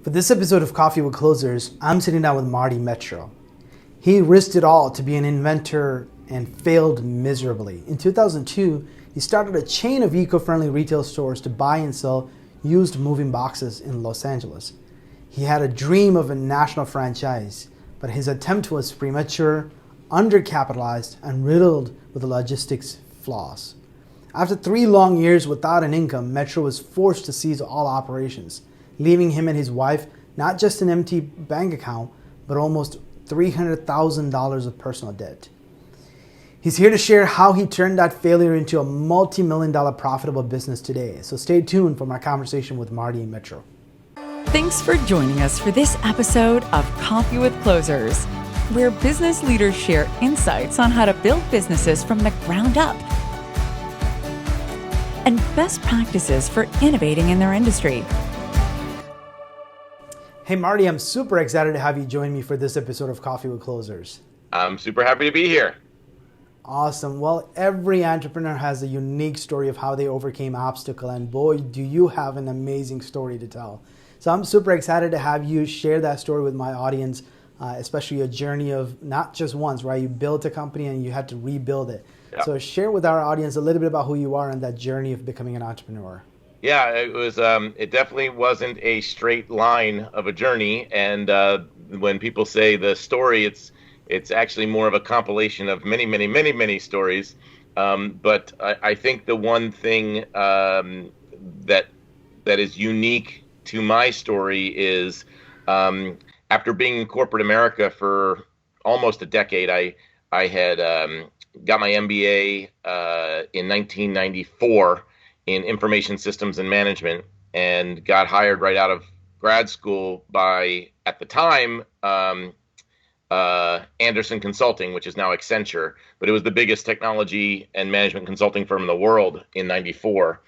For this episode of Coffee with Closers, I'm sitting down with Marty Metro. He risked it all to be an inventor and failed miserably. In 2002, he started a chain of eco-friendly retail stores to buy and sell used moving boxes in Los Angeles. He had a dream of a national franchise, but his attempt was premature, undercapitalized, and riddled with logistics flaws. After 3 long years without an income, Metro was forced to cease all operations, leaving him and his wife not just an empty bank account, but almost $300,000 of personal debt. He's here to share how he turned that failure into a multi-million-dollar profitable business today. So stay tuned for my conversation with Marty Metro. Thanks for joining us for this episode of Coffee with Closers, where business leaders share insights on how to build businesses from the ground up and best practices for innovating in their industry. Hey Marty, I'm super excited to have you join me for this episode of Coffee with Closers. I'm super happy to be here. Awesome. Well, every entrepreneur has a unique story of how they overcame obstacle, and boy, do you have an amazing story to tell. So I'm super excited to have you share that story with my audience, especially a journey of not just once, right? You built a company and you had to rebuild it. Yep. So share with our audience a little bit about who you are and that journey of becoming an entrepreneur. Yeah, it was. It definitely wasn't a straight line of a journey. And when people say the story, it's actually more of a compilation of many stories. But I think the one thing that is unique to my story is after being in corporate America for almost a decade, I had got my MBA in 1994 in information systems and management, and got hired right out of grad school by, at the time, Anderson Consulting, which is now Accenture, but it was the biggest technology and management consulting firm in the world in 94.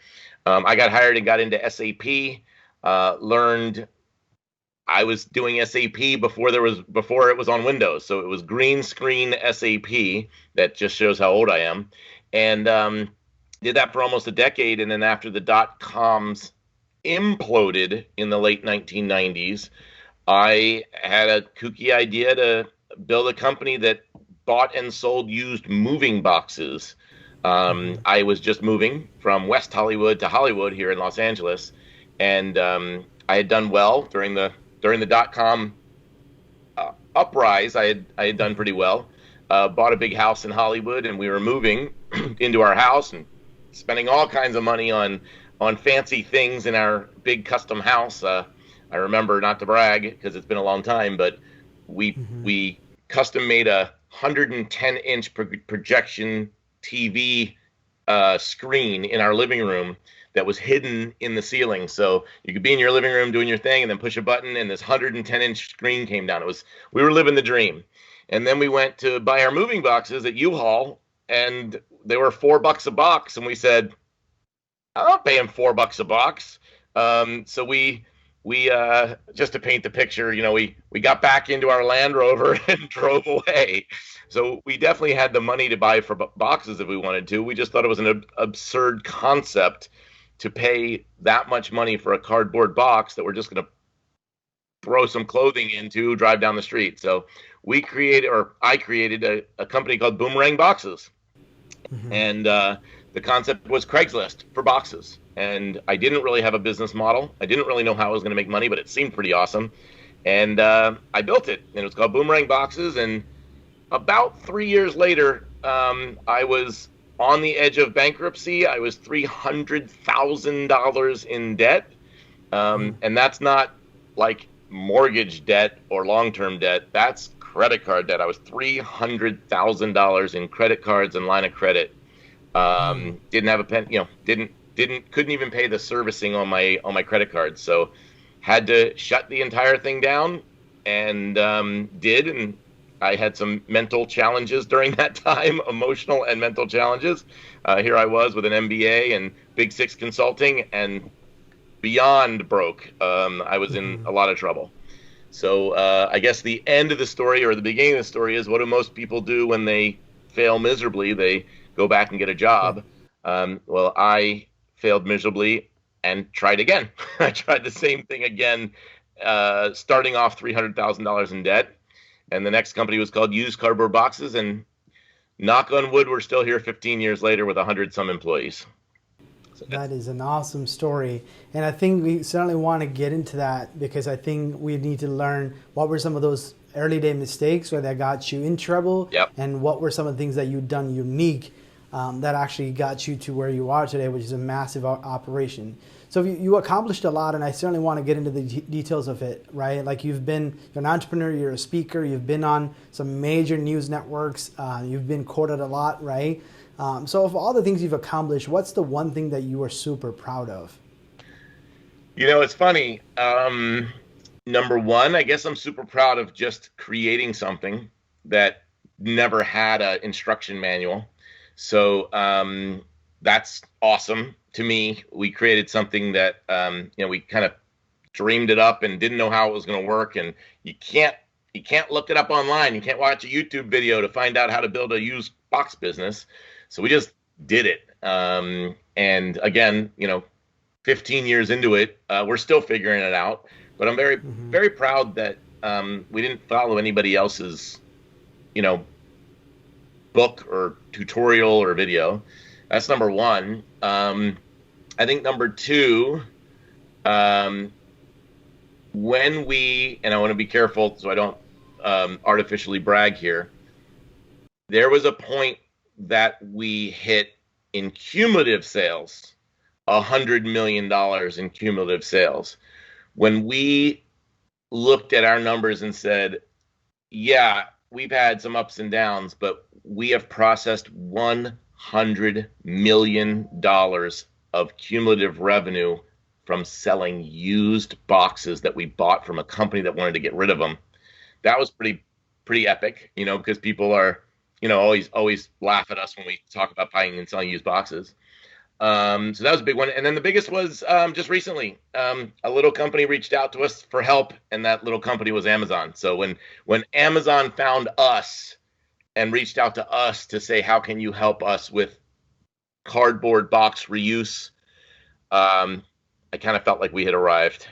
I got hired and got into SAP, learned I was doing SAP before it was on Windows. So it was green screen SAP. That just shows how old I am. And did that for almost a decade. And then after the dot-coms imploded in the late 1990s, I had a kooky idea to build a company that bought and sold used moving boxes. I was just moving from West Hollywood to Hollywood here in Los Angeles. And I had done well during the dot-com uprise. I had done pretty well. Bought a big house in Hollywood, and we were moving into our house and spending all kinds of money on fancy things in our big custom house. I remember, not to brag because it's been a long time, but we custom made a 110-inch projection TV screen in our living room that was hidden in the ceiling. So you could be in your living room doing your thing and then push a button and this 110-inch screen came down. We were living the dream. And then we went to buy our moving boxes at U-Haul, and they were $4 a box. And we said, I'm not paying $4 a box. So we just to paint the picture, we got back into our Land Rover and drove away. So we definitely had the money to buy for boxes if we wanted to. We just thought it was an absurd concept to pay that much money for a cardboard box that we're just going to throw some clothing into, drive down the street. So I created a company called Boomerang Boxes. And the concept was Craigslist for boxes. And I didn't really have a business model. I didn't really know how I was going to make money, but it seemed pretty awesome. And I built it, and it was called Boomerang Boxes. And about 3 years later, I was on the edge of bankruptcy. I was $300,000 in debt. And that's not like mortgage debt or long-term debt. That's credit card debt. I was $300,000 in credit cards and line of credit. Didn't have a pen, couldn't even pay the servicing on my credit card. So had to shut the entire thing down, and did. And I had some mental challenges during that time, emotional and mental challenges. Here I was with an MBA and Big Six Consulting, and beyond broke. I was in a lot of trouble. So I guess the end of the story, or the beginning of the story, is what do most people do when they fail miserably? They go back and get a job. Well, I failed miserably and tried again. I tried the same thing again starting off $300,000 in debt. And the next company was called UsedCardboardBoxes. And knock on wood, we're still here 15 years later with 100 some employees. So that is an awesome story. And I think we certainly want to get into that, because I think we need to learn what were some of those early day mistakes or that got you in trouble, Yep. and what were some of the things that you've done unique that actually got you to where you are today, which is a massive operation. So you accomplished a lot, and I certainly want to get into the details of it, right? Like you're an entrepreneur, you're a speaker, you've been on some major news networks, you've been quoted a lot, right? So of all the things you've accomplished, what's the one thing that you are super proud of? It's funny. Number one, I guess I'm super proud of just creating something that never had an instruction manual. So that's awesome to me. We created something that, we kind of dreamed it up and didn't know how it was going to work. And you can't look it up online. You can't watch a YouTube video to find out how to build a used box business. So we just did it. And again, 15 years into it, we're still figuring it out. But I'm very, very proud that we didn't follow anybody else's, book or tutorial or video. That's number one. I think number two, when and I want to be careful so I don't artificially brag here, there was a point that we hit in cumulative sales, $100 million in cumulative sales. When we looked at our numbers and said, yeah, we've had some ups and downs, but we have processed $100 million of cumulative revenue from selling used boxes that we bought from a company that wanted to get rid of them. That was pretty epic, because people are, always laugh at us when we talk about buying and selling used boxes. So that was a big one. And then the biggest was just recently, a little company reached out to us for help, and that little company was Amazon. So when Amazon found us and reached out to us to say, how can you help us with cardboard box reuse, I kind of felt like we had arrived.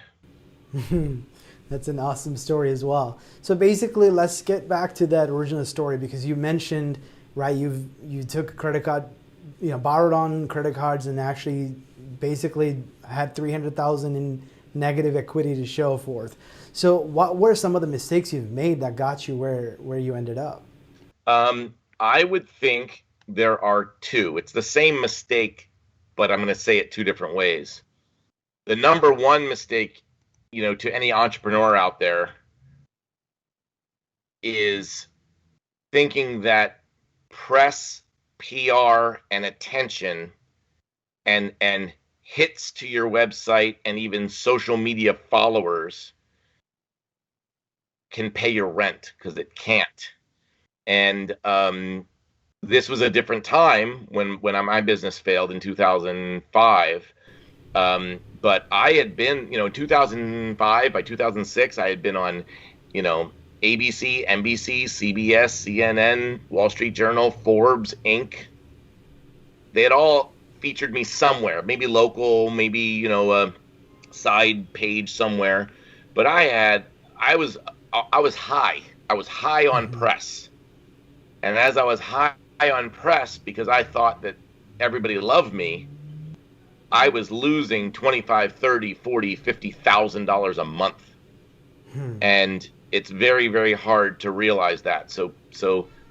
That's an awesome story as well. So basically, let's get back to that original story, because you mentioned, right, you took a credit card, borrowed on credit cards, and actually basically had 300,000 in negative equity to show forth. So what were some of the mistakes you've made that got you where you ended up? I would think there are two. It's the same mistake, but I'm going to say it two different ways. The number one mistake, to any entrepreneur out there, is thinking that press, PR, and attention and hits to your website and even social media followers can pay your rent, because it can't. And this was a different time when my business failed in 2005. But I had been, in 2005, by 2006, I had been on, ABC, NBC, CBS, CNN, Wall Street Journal, Forbes, Inc. They had all featured me somewhere, maybe local, maybe, a side page somewhere. But I was high. I was high on press. And as I was high on press, because I thought that everybody loved me, I was losing $25,000, $30,000, $40,000, $50,000 a month. And it's very, very hard to realize that. So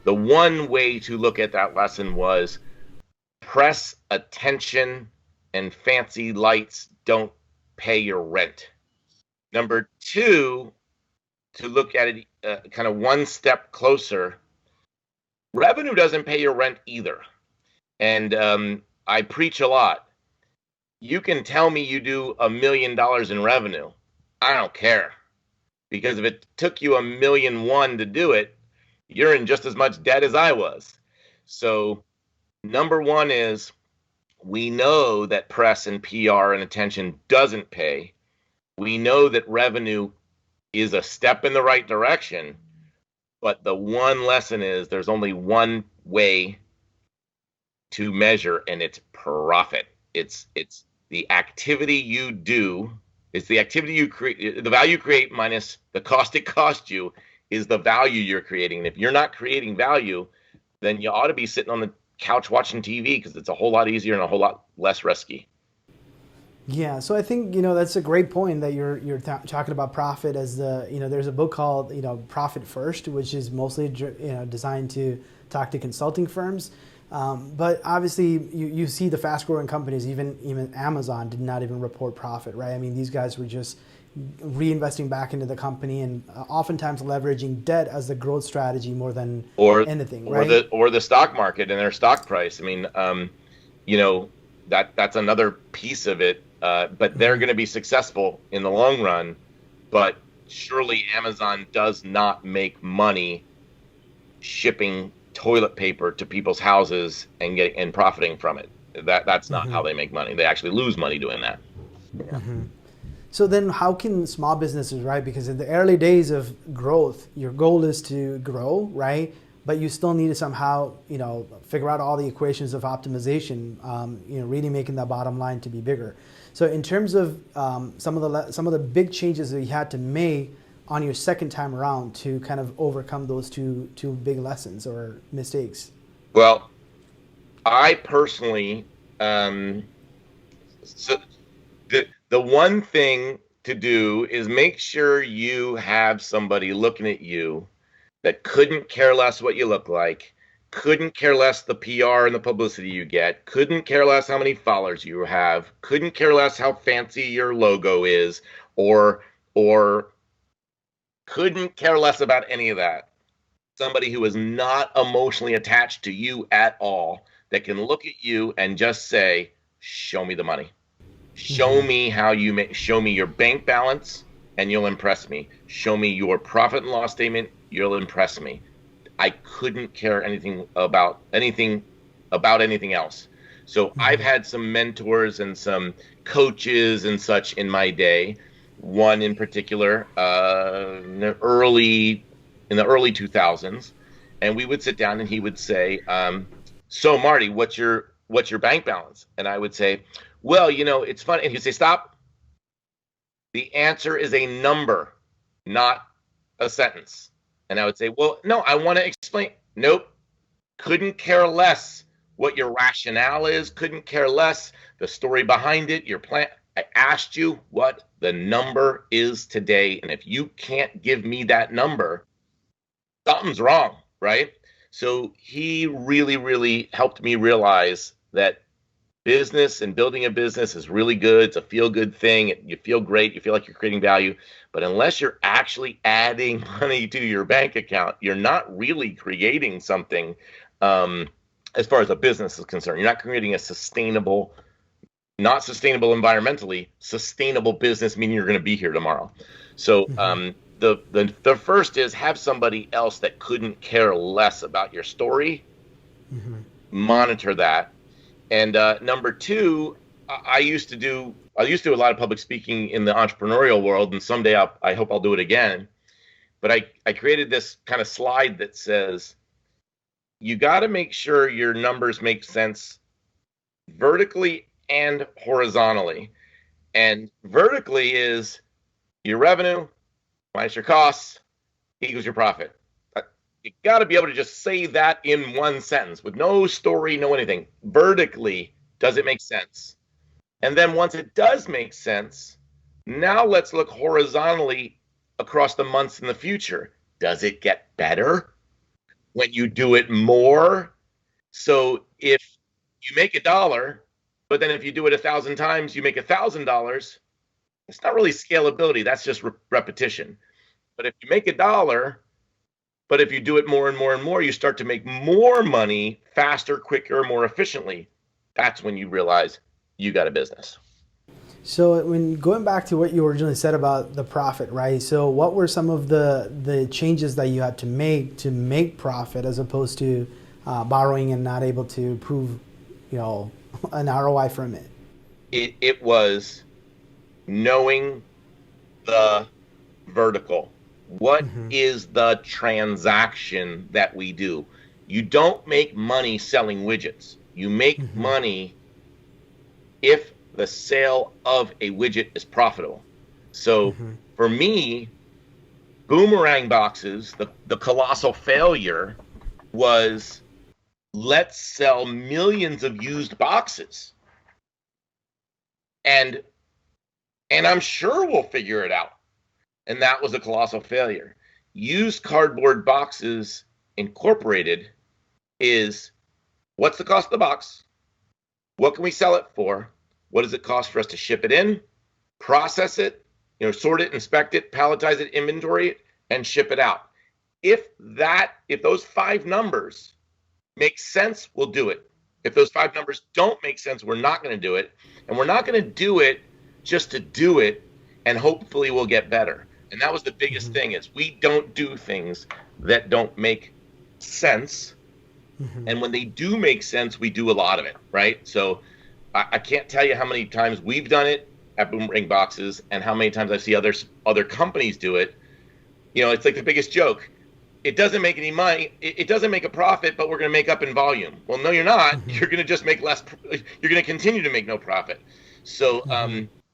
the one way to look at that lesson was press, attention, and fancy lights don't pay your rent. Number two, to look at it kind of one step closer, revenue doesn't pay your rent either. And I preach a lot. You can tell me you do $1 million in revenue. I don't care. Because if it took you $1.1 million to do it, you're in just as much debt as I was. So number one is, we know that press and PR and attention doesn't pay. We know that revenue is a step in the right direction. But the one lesson is, there's only one way to measure, and it's profit. It's the activity you do It's the activity you create, the value you create minus the cost it cost you is the value you're creating. And if you're not creating value, then you ought to be sitting on the couch watching TV, because it's a whole lot easier and a whole lot less risky. Yeah, so I think that's a great point that you're talking about profit as the there's a book called Profit First, which is mostly designed to talk to consulting firms, but obviously you see the fast growing companies, even Amazon did not even report profit, right? I mean, these guys were just reinvesting back into the company and oftentimes leveraging debt as the growth strategy more than anything, right? Or the stock market and their stock price. I mean, that's another piece of it. But they're going to be successful in the long run. But surely Amazon does not make money shipping toilet paper to people's houses and profiting from it. That's not how they make money. They actually lose money doing that. Yeah. So then how can small businesses, right? Because in the early days of growth, your goal is to grow, right? But you still need to somehow, figure out all the equations of optimization, really making that bottom line to be bigger. So in terms of some of the big changes that you had to make on your second time around to kind of overcome those two big lessons or mistakes. Well, I personally, so the one thing to do is make sure you have somebody looking at you that couldn't care less what you look like, couldn't care less the PR and the publicity you get, couldn't care less how many followers you have, couldn't care less how fancy your logo is, or couldn't care less about any of that. Somebody who is not emotionally attached to you at all, that can look at you and just say, show me the money. Show me how show me your bank balance and you'll impress me. Show me your profit and loss statement, you'll impress me. I couldn't care anything about anything else. So I've had some mentors and some coaches and such in my day. One in particular, in the early 2000s, and we would sit down and he would say, "So Marty, what's your bank balance?" And I would say, "Well, it's funny." And he'd say, "Stop. The answer is a number, not a sentence." And I would say, "Well, no, I want to explain." Nope. Couldn't care less what your rationale is. Couldn't care less the story behind it, your plan. I asked you what the number is today. And if you can't give me that number, something's wrong, right? So he really, really helped me realize that business and building a business is really good. It's a feel-good thing. You feel great. You feel like you're creating value. But unless you're actually adding money to your bank account, you're not really creating something as far as a business is concerned. You're not creating a sustainable, not sustainable environmentally, sustainable business, meaning you're going to be here tomorrow. So the first is have somebody else that couldn't care less about your story. Monitor that. And number two, I used to do a lot of public speaking in the entrepreneurial world, and someday I hope I'll do it again. But I created this kind of slide that says, you got to make sure your numbers make sense vertically and horizontally. And vertically is your revenue minus your costs equals your profit. You got to be able to just say that in one sentence with no story, no anything. Vertically, does it make sense? And then once it does make sense, now let's look horizontally across the months in the future. Does it get better when you do it more? So if you make $1, but then if you do it 1,000 times, you make $1,000, it's not really scalability. That's just repetition. But if you make $1, but if you do it more and more and more, you start to make more money faster, quicker, more efficiently. That's when you realize you got a business. So when going back to what you originally said about the profit, right? So what were some of the changes that you had to make profit as opposed to borrowing and not able to prove, an ROI from it? It was knowing the vertical. What is the transaction that we do? You don't make money selling widgets. You make money if the sale of a widget is profitable. So for me, boomerang boxes, the colossal failure was, let's sell millions of used boxes. And I'm sure we'll figure it out. And that was a colossal failure. Used Cardboard Boxes Incorporated is, what's the cost of the box? What can we sell it for? What does it cost for us to ship it in, process it, sort it, inspect it, palletize it, inventory it, and ship it out? If those 5 numbers make sense, we'll do it. If those 5 numbers don't make sense, we're not going to do it. And we're not going to do it just to do it, and hopefully we'll get better. And that was the biggest thing, is we don't do things that don't make sense. And when they do make sense, we do a lot of it, right? So I can't tell you how many times we've done it at Boomerang Boxes and how many times I see other companies do it. It's like the biggest joke. It doesn't make any money. It doesn't make a profit, but we're going to make up in volume. Well, no, you're not. You're going to just make less. You're going to continue to make no profit. So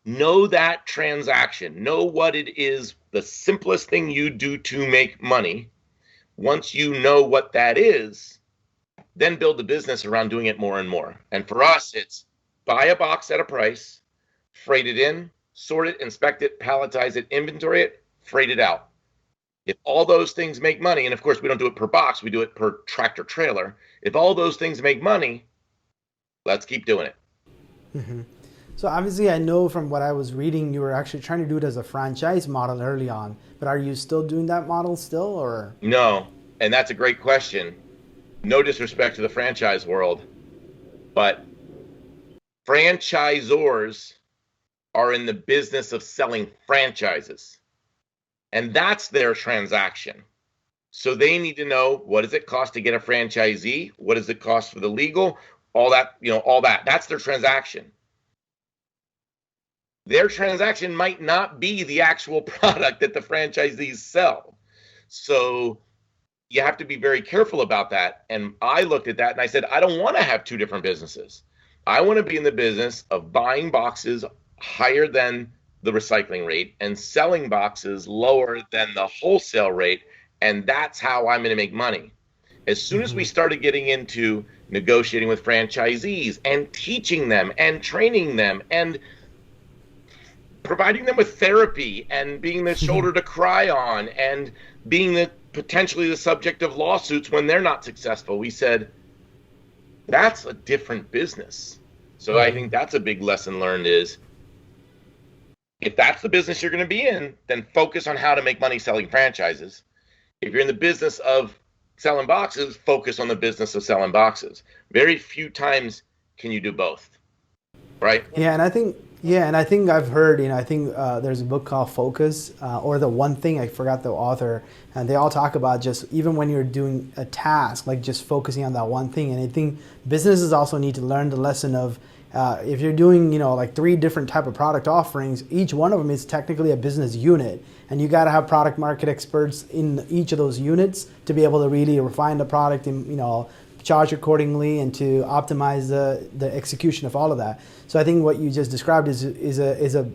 know that transaction. Know what it is, the simplest thing you do to make money. Once you know what that is, then build the business around doing it more and more. And for us, it's buy a box at a price, freight it in, sort it, inspect it, palletize it, inventory it, freight it out. If all those things make money, and of course we don't do it per box, we do it per tractor trailer. If all those things make money, let's keep doing it. So obviously I know from what I was reading, you were actually trying to do it as a franchise model early on, but are you still doing that model still, or? No, and that's a great question. No disrespect to the franchise world, but franchisors are in the business of selling franchises, and that's their transaction. So they need to know, what does it cost to get a franchisee? What does it cost for the legal? All that, all that. That's their transaction. Their transaction might not be the actual product that the franchisees sell. So you have to be very careful about that. And I looked at that and I said, I don't want to have 2 different businesses. I want to be in the business of buying boxes higher than the recycling rate and selling boxes lower than the wholesale rate. And that's how I'm going to make money. As soon as we started getting into negotiating with franchisees and teaching them and training them and providing them with therapy and being the shoulder to cry on and being potentially the subject of lawsuits when they're not successful, we said, that's a different business. So I think that's a big lesson learned, is if that's the business you're going to be in, then focus on how to make money selling franchises. If you're in the business of selling boxes, focus on the business of selling boxes. Very few times can you do both, right? Yeah, and I think I've heard, I think there's a book called Focus, or The One Thing, I forgot the author, and they all talk about just even when you're doing a task, like just focusing on that one thing. And I think businesses also need to learn the lesson of, if you're doing, like 3 different type of product offerings, each one of them is technically a business unit. And you got to have product market experts in each of those units to be able to really refine the product and, charge accordingly and to optimize the execution of all of that. So I think what you just described is a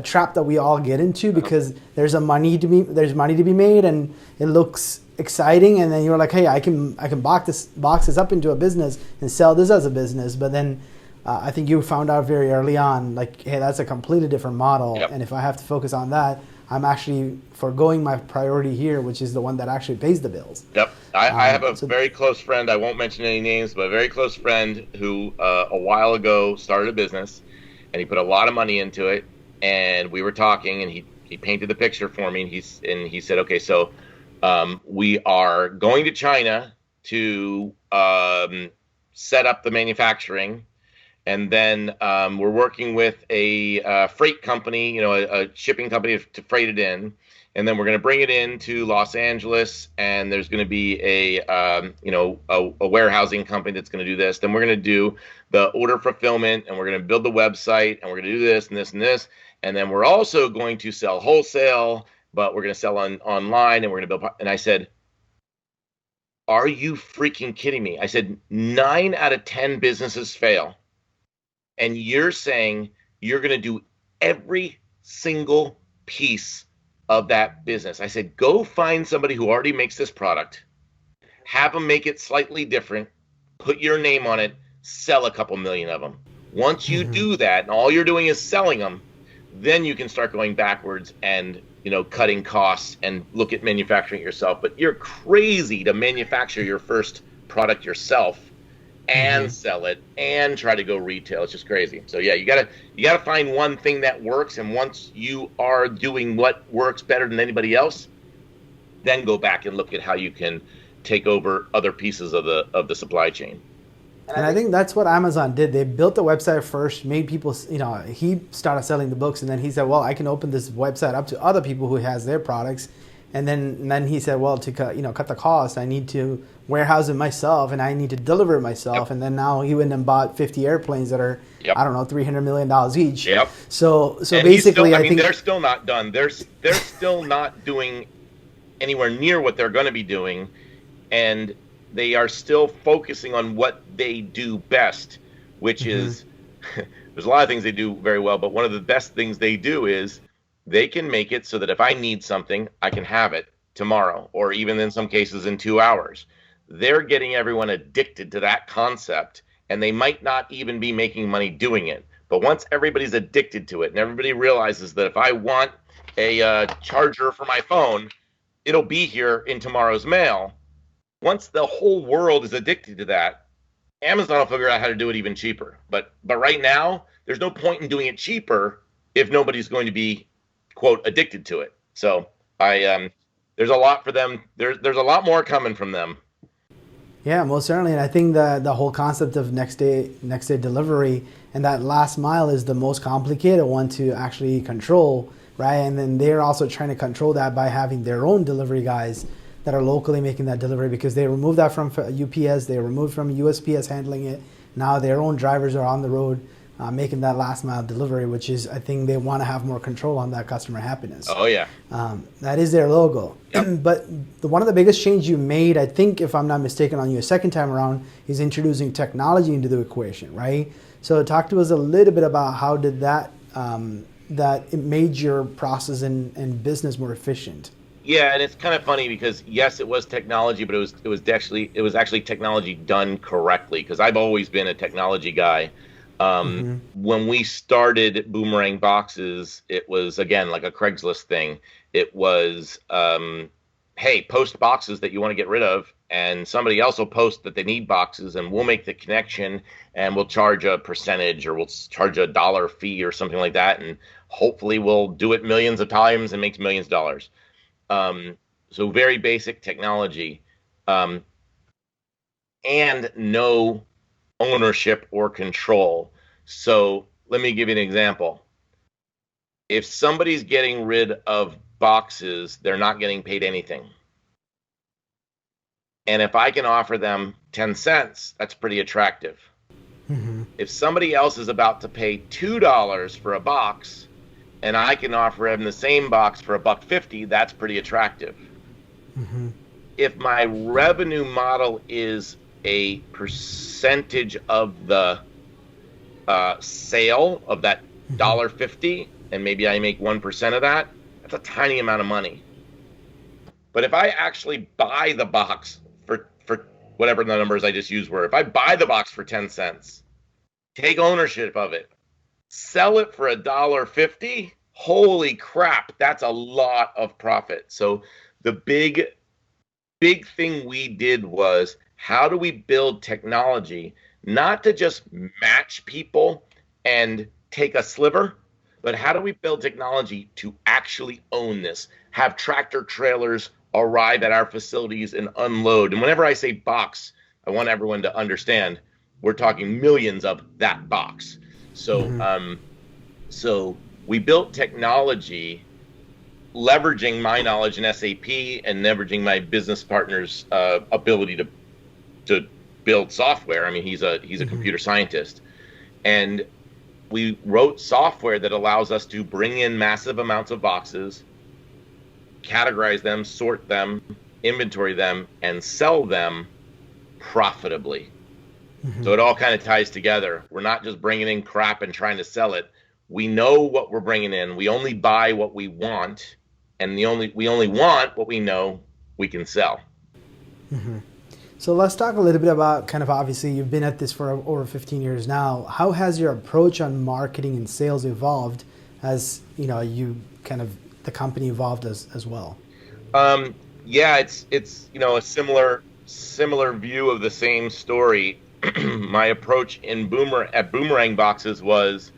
trap that we all get into, because there's money to be made and it looks exciting, and then you're like, hey, I can box this up into a business and sell this as a business. But then I think you found out very early on, like, hey, that's a completely different model. Yep. And if I have to focus on that, I'm actually foregoing my priority here, which is the one that actually pays the bills. Yep. I have a very close friend, I won't mention any names, but a very close friend who a while ago started a business, and he put a lot of money into it. And we were talking, and he painted the picture for me, and he said, okay, so we are going to China to set up the manufacturing. And then we're working with a freight company, a shipping company to freight it in. And then we're going to bring it into Los Angeles, and there's going to be a warehousing company that's going to do this. Then we're going to do the order fulfillment, and we're going to build the website, and we're going to do this and this and this. And then we're also going to sell wholesale, but we're going to sell online, and we're going to build. And I said, are you freaking kidding me? I said, 9 out of 10 businesses fail. And you're saying you're going to do every single piece of that business. I said, go find somebody who already makes this product, have them make it slightly different, put your name on it, sell a couple million of them. Once you do that, and all you're doing is selling them, then you can start going backwards and cutting costs and look at manufacturing it yourself. But you're crazy to manufacture your first product yourself and sell it and try to go retail. It's just crazy. So yeah, you gotta find one thing that works, and once you are doing what works better than anybody else, then go back and look at how you can take over other pieces of the supply chain. And I think that's what Amazon did. They built the website first, made people, he started selling the books, and then he said, well, I can open this website up to other people who has their products. And then he said, well, to cut the cost, I need to warehouse it myself, and I need to deliver it myself. Yep. And then now he went and bought 50 airplanes that are, I don't know, $300 million each. Yep. So basically, I think they're still not done. They're still not doing anywhere near what they're going to be doing, and they are still focusing on what they do best, which is, there's a lot of things they do very well, but one of the best things they do is they can make it so that if I need something, I can have it tomorrow, or even in some cases in 2 hours. They're getting everyone addicted to that concept, and they might not even be making money doing it. But once everybody's addicted to it and everybody realizes that if I want a charger for my phone, it'll be here in tomorrow's mail. Once the whole world is addicted to that, Amazon will figure out how to do it even cheaper. But right now, there's no point in doing it cheaper if nobody's going to be, quote, addicted to it. So there's a lot for them. There's a lot more coming from them. Yeah, most certainly. And I think the whole concept of next day delivery and that last mile is the most complicated one to actually control, right? And then they're also trying to control that by having their own delivery guys that are locally making that delivery, because they removed that from UPS, they removed from USPS handling it. Now their own drivers are on the road making that last mile delivery, which is, I think they want to have more control on that customer happiness. Oh yeah. That is their logo. Yep. But one of the biggest change you made, I think if I'm not mistaken, on your second time around, is introducing technology into the equation, right? So talk to us a little bit about how did that it made your process and business more efficient. Yeah, and it's kind of funny because yes, it was technology, but it was actually technology done correctly, because I've always been a technology guy. When we started Boomerang Boxes, it was, again, like a Craigslist thing. It was, hey, post boxes that you want to get rid of, and somebody else will post that they need boxes, and we'll make the connection, and we'll charge a percentage, or we'll charge $1 fee or something like that, and hopefully we'll do it millions of times and makes millions of dollars. So very basic technology, and no ownership or control. So let me give you an example. If somebody's getting rid of boxes, they're not getting paid anything. And if I can offer them 10 cents, that's pretty attractive. If somebody else is about to pay $2 for a box, and I can offer them the same box for $1.50, that's pretty attractive. If my revenue model is a percentage of the sale of that $1.50, and maybe I make 1% of that, that's a tiny amount of money. But if I actually buy the box for whatever the numbers I just used were, if I buy the box for 10 cents, take ownership of it, sell it for $1.50, holy crap, that's a lot of profit. So the big thing we did was, how do we build technology not to just match people and take a sliver, but how do we build technology to actually own this, have tractor trailers arrive at our facilities and unload? And whenever I say box, I want everyone to understand we're talking millions of that box. So so we built technology leveraging my knowledge in SAP and leveraging my business partner's ability to build software. I mean, he's a computer scientist, and we wrote software that allows us to bring in massive amounts of boxes, categorize them, sort them, inventory them, and sell them profitably. So it all kind of ties together. We're not just bringing in crap and trying to sell it. We know what we're bringing in. We only buy what we want, and we only want what we know we can sell. So let's talk a little bit about kind of, obviously you've been at this for over 15 years now. How has your approach on marketing and sales evolved as you kind of the company evolved as well? Yeah, it's a similar view of the same story. My approach at Boomerang Boxes was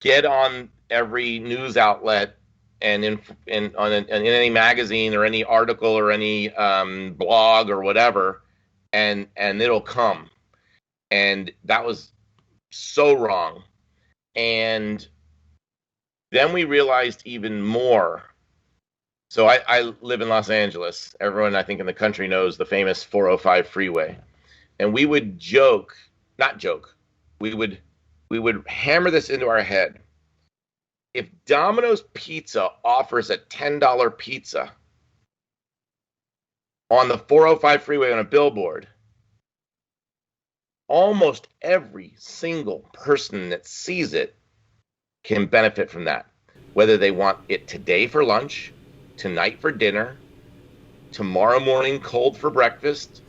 get on every news outlet and in any magazine or any article or any blog or whatever, and it'll come. And that was so wrong. And then we realized even more. So I live in Los Angeles. Everyone, I think, in the country knows the famous 405 freeway. And we would we would hammer this into our head. If Domino's Pizza offers a $10 pizza on the 405 freeway on a billboard, almost every single person that sees it can benefit from that. Whether they want it today for lunch, tonight for dinner, tomorrow morning cold for breakfast,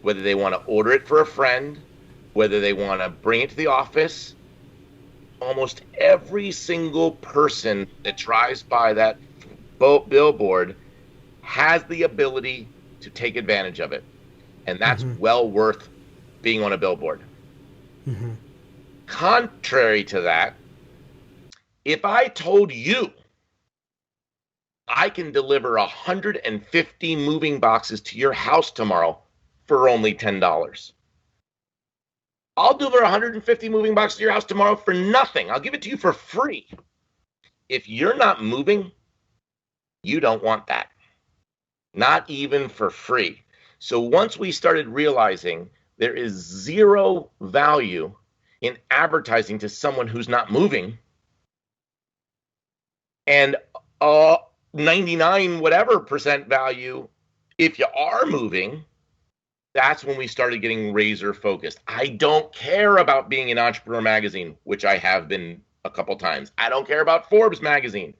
whether they want to order it for a friend, whether they want to bring it to the office, almost every single person that drives by that billboard has the ability to take advantage of it. And that's well worth being on a billboard. Contrary to that, if I told you I can deliver 150 moving boxes to your house tomorrow for only $10, I'll deliver 150 moving boxes to your house tomorrow for nothing. I'll give it to you for free. If you're not moving, you don't want that. Not even for free. So once we started realizing there is zero value in advertising to someone who's not moving, and 99 whatever percent value if you are moving, that's when we started getting razor focused. I don't care about being in Entrepreneur Magazine, which I have been a couple times. I don't care about Forbes Magazine.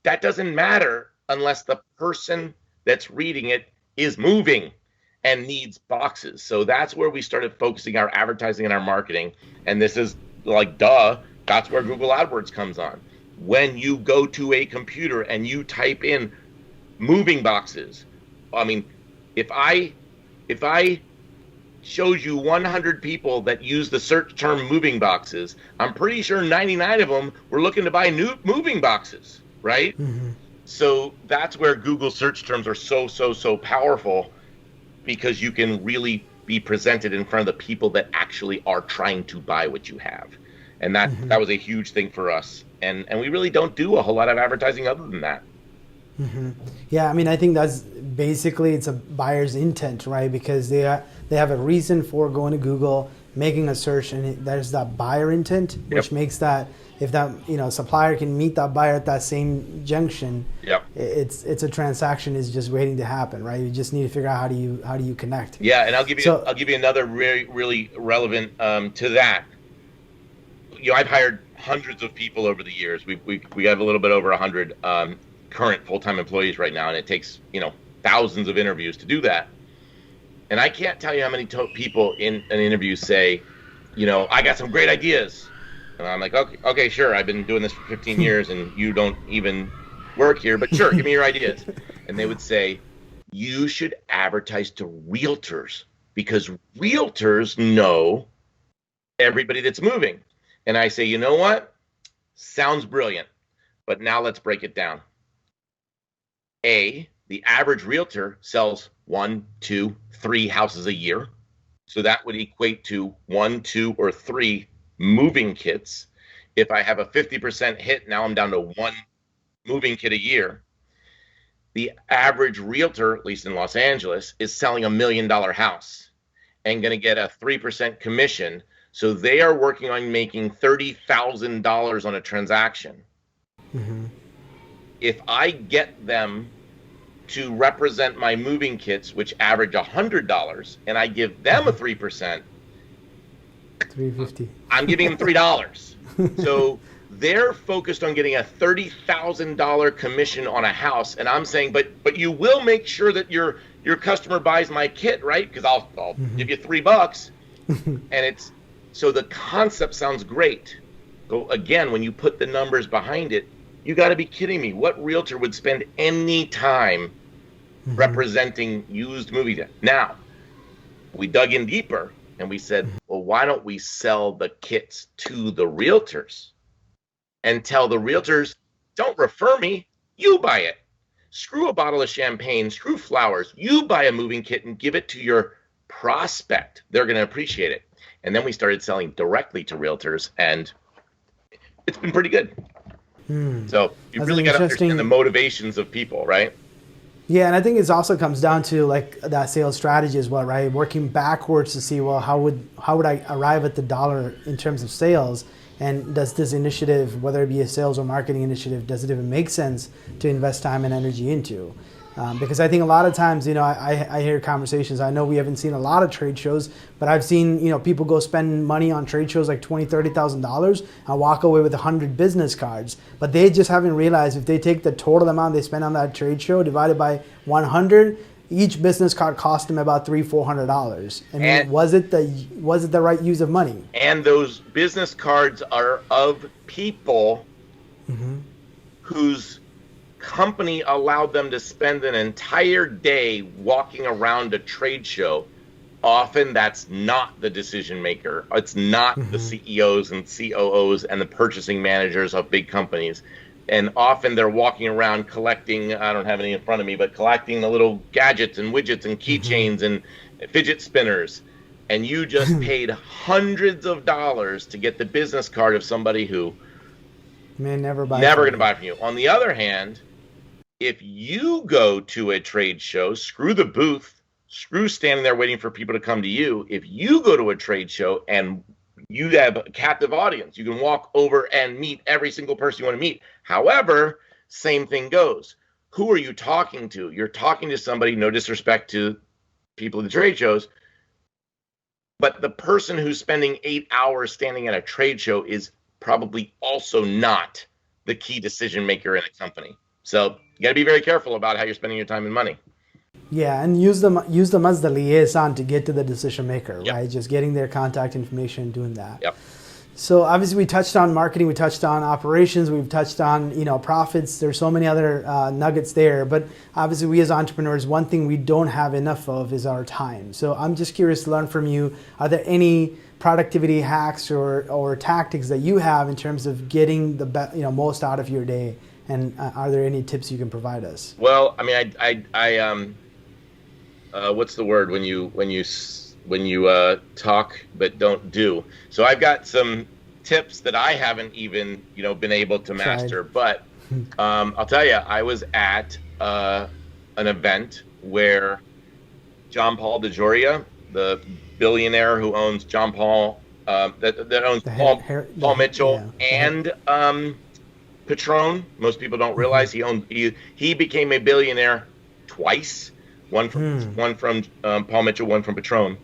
That doesn't matter unless the person that's reading it is moving and needs boxes. So that's where we started focusing our advertising and our marketing. And this is like, that's where Google AdWords comes on. When you go to a computer and you type in moving boxes, I mean, if I showed you 100 people that use the search term moving boxes, I'm pretty sure 99 of them were looking to buy new moving boxes, right? So that's where Google search terms are so powerful, because you can really be presented in front of the people that actually are trying to buy what you have. And that was a huge thing for us. And we really don't do a whole lot of advertising other than that. Yeah, I mean, I think that's basically, it's a buyer's intent, right? Because they have a reason for going to Google, making a search, and there's that buyer intent, which makes that, if that supplier can meet that buyer at that same junction, it's a transaction is just waiting to happen, right? You just need to figure out how do you connect. Yeah, and I'll give you another really relevant to that. I've hired hundreds of people over the years. We have a little bit over 100 current full-time employees right now, and it takes thousands of interviews to do that. And I can't tell you how many people in an interview say, I got some great ideas. And I'm like, okay, sure. I've been doing this for 15 years and you don't even work here, but sure, give me your ideas. And they would say, you should advertise to realtors because realtors know everybody that's moving. And I say, you know what? Sounds brilliant. But now let's break it down. The average realtor sells 1, 2, 3 houses a year. So that would equate to 1, 2, or 3 moving kits. If I have a 50% hit, now I'm down to 1 moving kit a year. The average realtor, at least in Los Angeles, is selling $1 million house and going to get a 3% commission. So they are working on making $30,000 on a transaction. If I get them to represent my moving kits, which average $100, and I give them a 3%, $3.50. I'm giving them $3. So they're focused on getting a $30,000 commission on a house, and I'm saying, but you will make sure that your customer buys my kit, right? Because I'll give you $3. And it's so the concept sounds great. But again, when you put the numbers behind it, you got to be kidding me. What realtor would spend any time representing used movies? Now, we dug in deeper and we said, well, why don't we sell the kits to the realtors and tell the realtors, don't refer me, you buy it. Screw a bottle of champagne, screw flowers. You buy a moving kit and give it to your prospect. They're going to appreciate it. And then we started selling directly to realtors, and it's been pretty good. So you That's really got to understand the motivations of people, right? Yeah, and I think it also comes down to like that sales strategy as well, right? Working backwards to see, well, how would I arrive at the dollar in terms of sales? And does this initiative, whether it be a sales or marketing initiative, does it even make sense to invest time and energy into? Because I think a lot of times, I hear conversations. I know we haven't seen a lot of trade shows, but I've seen, people go spend money on trade shows like $20,000, $30,000 and walk away with 100 business cards. But they just haven't realized if they take the total amount they spend on that trade show divided by 100, each business card cost them about $300-$400. I mean, and was it the right use of money? And those business cards are of people whose company allowed them to spend an entire day walking around a trade show. Often that's not the decision maker. It's not the CEOs and COOs and the purchasing managers of big companies. And often they're walking around collecting, I don't have any in front of me, but collecting the little gadgets and widgets and keychains and fidget spinners. And you just paid hundreds of dollars to get the business card of somebody who may never going to buy from you. On the other hand, if you go to a trade show, screw the booth, screw standing there waiting for people to come to you. If you go to a trade show and you have a captive audience, you can walk over and meet every single person you want to meet. However, same thing goes. Who are you talking to? You're talking to somebody, no disrespect to people at the trade shows, but the person who's spending 8 hours standing at a trade show is probably also not the key decision maker in a company. So you got to be very careful about how you're spending your time and money. Yeah, and use them as the liaison to get to the decision maker, right? Just getting their contact information, doing that. Yep. So obviously we touched on marketing, we touched on operations, we've touched on profits. There's so many other nuggets there, but obviously we as entrepreneurs, one thing we don't have enough of is our time. So I'm just curious to learn from you. Are there any productivity hacks or tactics that you have in terms of getting the most out of your day? And are there any tips you can provide us? Well, I mean, I what's the word when you talk but don't do? So I've got some tips that I haven't even been able to master. But I'll tell you, I was at an event where John Paul DeJoria, the billionaire who owns John Paul, that owns Paul Mitchell, and Patron. Most people don't realize he became a billionaire twice. One from Paul Mitchell, one from Patron.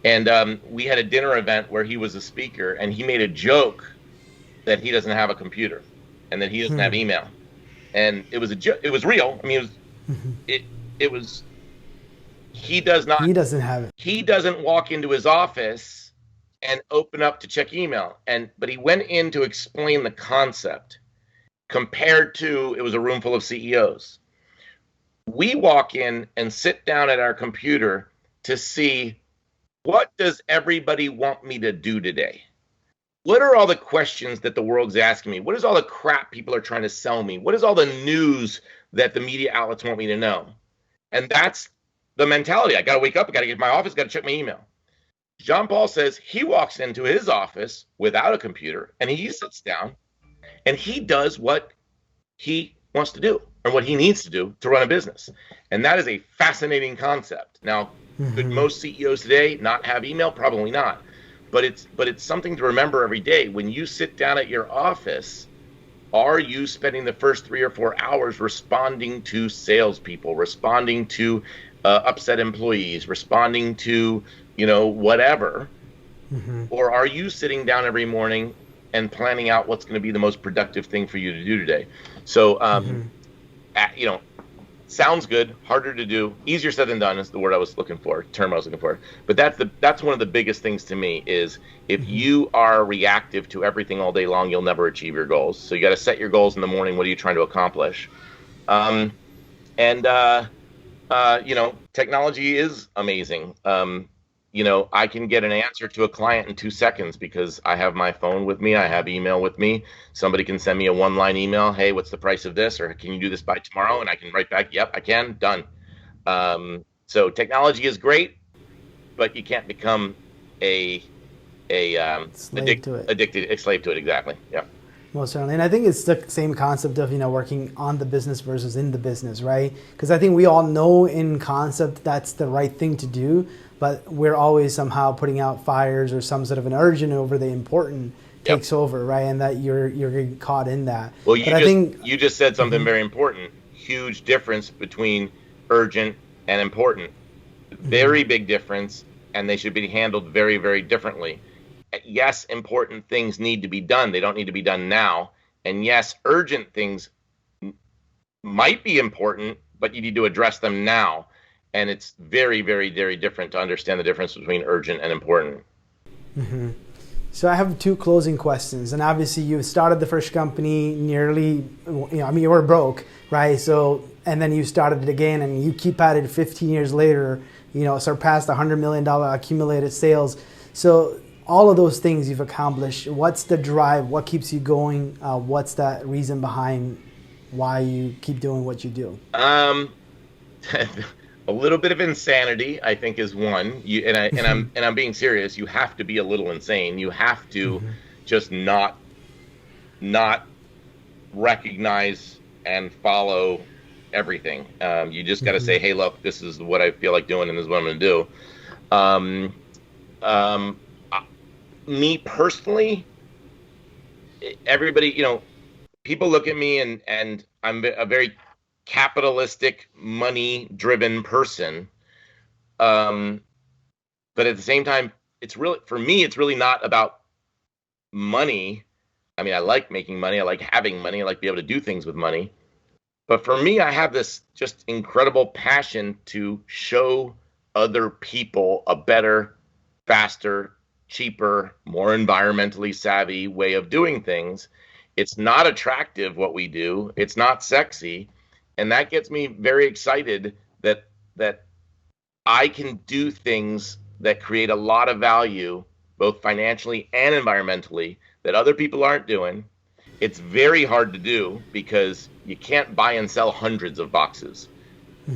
And we had a dinner event where he was a speaker, and he made a joke that he doesn't have a computer and that he doesn't have email. And it was it was real. I mean, it was he doesn't have it. He doesn't walk into his office and open up to check email. But he went in to explain the concept. Compared to, it was a room full of CEOs. We walk in and sit down at our computer to see, what does everybody want me to do today? What are all the questions that the world's asking me? What is all the crap people are trying to sell me? What is all the news that the media outlets want me to know? And that's the mentality. I got to wake up, I got to get to my office, got to check my email. John Paul says he walks into his office without a computer and he sits down and he does what he wants to do or what he needs to do to run a business. And that is a fascinating concept. Now, could most CEOs today not have email? Probably not. But it's something to remember every day. When you sit down at your office, are you spending the first 3 or 4 hours responding to salespeople, responding to upset employees, responding to, whatever? Or are you sitting down every morning and planning out what's going to be the most productive thing for you to do today? So, you know, sounds good, harder to do, easier said than done is the word I was looking for, term I was looking for. But that's one of the biggest things to me is if you are reactive to everything all day long, you'll never achieve your goals. So you got to set your goals in the morning. What are you trying to accomplish? You know, technology is amazing. You know, I can get an answer to a client in 2 seconds because I have my phone with me. I have email with me. Somebody can send me a one-line email. Hey, what's the price of this? Or can you do this by tomorrow? And I can write back, yep, I can, done. So technology is great, but you can't become a Slave to it. a slave to it. Exactly. Yeah. Most certainly. And I think it's the same concept of, you know, working on the business versus in the business, right? Because I think we all know in concept that's the right thing to do, but we're always somehow putting out fires or some sort of an urgent over the important takes over, right? And that you're getting caught in that. Well, I think you just said something very important. Huge difference between urgent and important. Very big difference, and they should be handled very, very differently. Yes, important things need to be done. They don't need to be done now. And yes, urgent things might be important, but you need to address them now. And it's very, very, very different to understand the difference between urgent and important. So I have 2 closing questions. And obviously you started the first company nearly, you know, I mean, you were broke, right? So, and then you started it again and you keep at it 15 years later, you know, surpassed $100 million accumulated sales. So all of those things you've accomplished, what's the drive? What keeps you going? What's that reason behind why you keep doing what you do? A little bit of insanity, I think, is one. I'm being serious. You have to be a little insane. You have to just not recognize and follow everything. You just got to say, hey, look, this is what I feel like doing, and this is what I'm going to do. Me personally, everybody, you know, people look at me and I'm a very capitalistic, money-driven person. But at the same time, it's really, for me, it's really not about money. I mean, I like making money. I like having money. I like being able to do things with money. But for me, I have this just incredible passion to show other people a better, faster, cheaper, more environmentally savvy way of doing things. It's not attractive what we do. It's not sexy. And that gets me very excited that I can do things that create a lot of value, both financially and environmentally, that other people aren't doing. It's very hard to do because you can't buy and sell hundreds of boxes.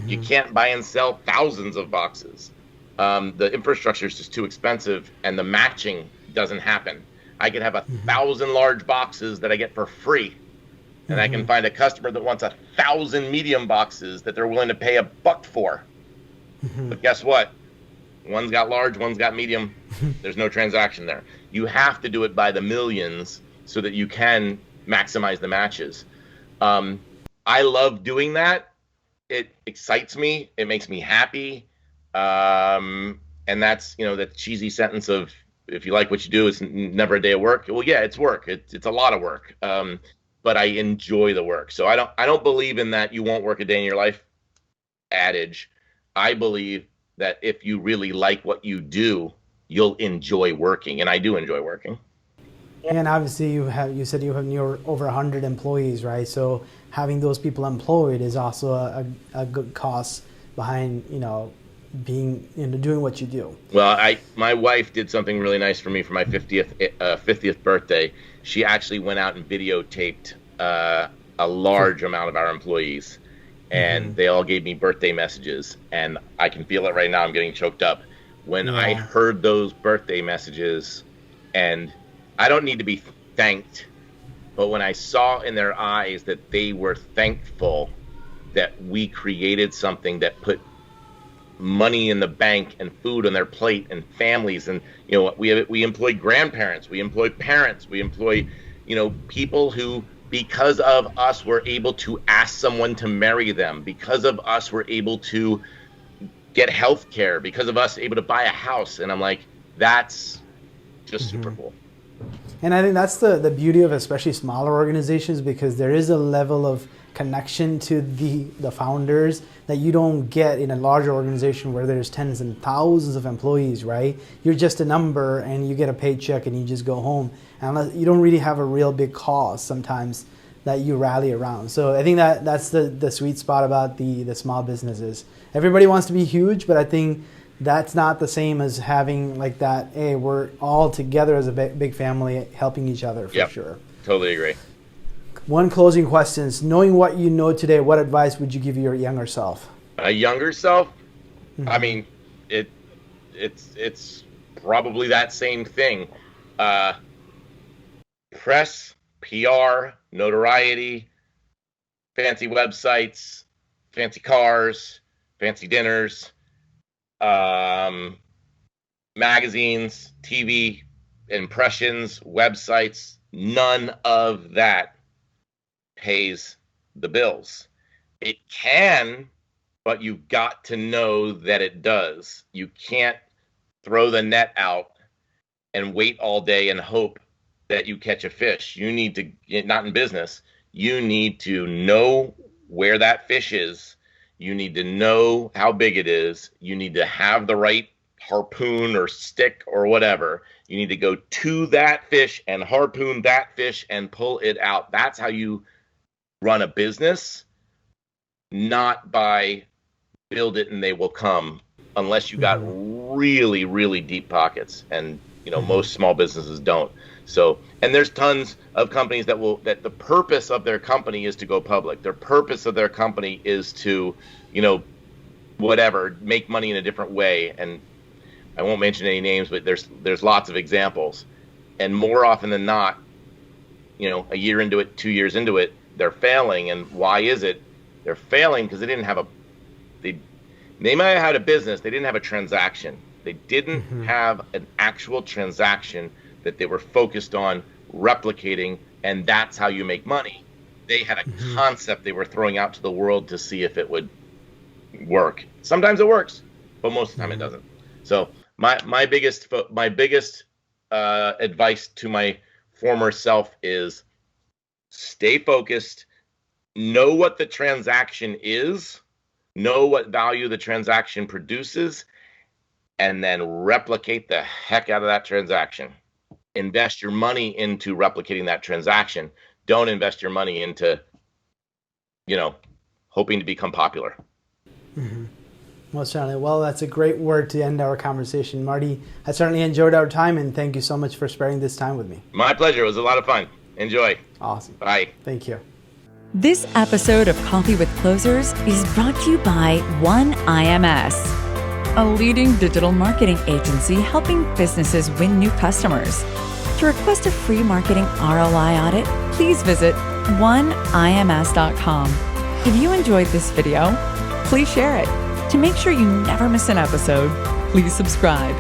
You can't buy and sell thousands of boxes. The infrastructure is just too expensive and the matching doesn't happen. I could have 1,000 large boxes that I get for free, and I can find a customer that wants 1,000 medium boxes that they're willing to pay $1 for. But guess what? One's got large, one's got medium. There's no transaction there. You have to do it by the millions so that you can maximize the matches. I love doing that. It excites me. It makes me happy. And that's, you know, that cheesy sentence of, if you like what you do, it's never a day of work. Well, yeah, it's work. It's a lot of work. But I enjoy the work. So I don't believe in that you won't work a day in your life adage. I believe that if you really like what you do, you'll enjoy working. And I do enjoy working. And obviously you said you have over 100 employees, right? So having those people employed is also a good cost behind, you know, being, you know, doing what you do. Well, my wife did something really nice for me for my 50th birthday. She actually went out and videotaped a large amount of our employees, and they all gave me birthday messages, and I can feel it right now. I'm getting choked up when I heard those birthday messages, and I don't need to be thanked, but when I saw in their eyes that they were thankful that we created something that put money in the bank and food on their plate and families, and you know, we employ grandparents, we employ parents, we employ, you know, people who, because of us, were able to ask someone to marry them, because of us, were able to get health care, because of us, able to buy a house. And I'm like, that's Just super cool. And I think that's the beauty of especially smaller organizations, because there is a level of connection to the founders that you don't get in a larger organization where there's tens and thousands of employees, right? You're just a number and you get a paycheck and you just go home. And you don't really have a real big cause sometimes that you rally around. So I think that's the sweet spot about the small businesses. Everybody wants to be huge, but I think that's not the same as having like that, hey, we're all together as a big family helping each other for sure. Totally agree. One closing question is, knowing what you know today, what advice would you give your younger self? A younger self? I mean, it's probably that same thing. Press, PR, notoriety, fancy websites, fancy cars, fancy dinners, magazines, TV, impressions, websites, none of that pays the bills. It can, but you've got to know that it does. You can't throw the net out and wait all day and hope that you catch a fish. You need to, not in business, you need to know where that fish is. You need to know how big it is. You need to have the right harpoon or stick or whatever. You need to go to that fish and harpoon that fish and pull it out. That's how you run a business, not by build it and they will come, unless you got really, really deep pockets. And most small businesses don't. So, and there's tons of companies that the purpose of their company is to go public. Their purpose of their company is to, whatever, make money in a different way. And I won't mention any names, but there's lots of examples. And more often than not, a year into it, 2 years into it, they're failing. And why is it? They're failing because they didn't have they might have had a business, they didn't have a transaction. They didn't have an actual transaction that they were focused on replicating, and that's how you make money. They had a concept they were throwing out to the world to see if it would work. Sometimes it works, but most of the time it doesn't. So my biggest advice to my former self is stay focused, know what the transaction is, know what value the transaction produces, and then replicate the heck out of that transaction. Invest your money into replicating that transaction. Don't invest your money into, hoping to become popular. Most certainly. Well, that's a great word to end our conversation. Marty, I certainly enjoyed our time, and thank you so much for sparing this time with me. My pleasure. It was a lot of fun. Enjoy. Awesome. Bye. Thank you. This episode of Coffee with Closers is brought to you by One IMS, a leading digital marketing agency helping businesses win new customers. To request a free marketing ROI audit, please visit oneims.com. If you enjoyed this video, please share it. To make sure you never miss an episode, please subscribe.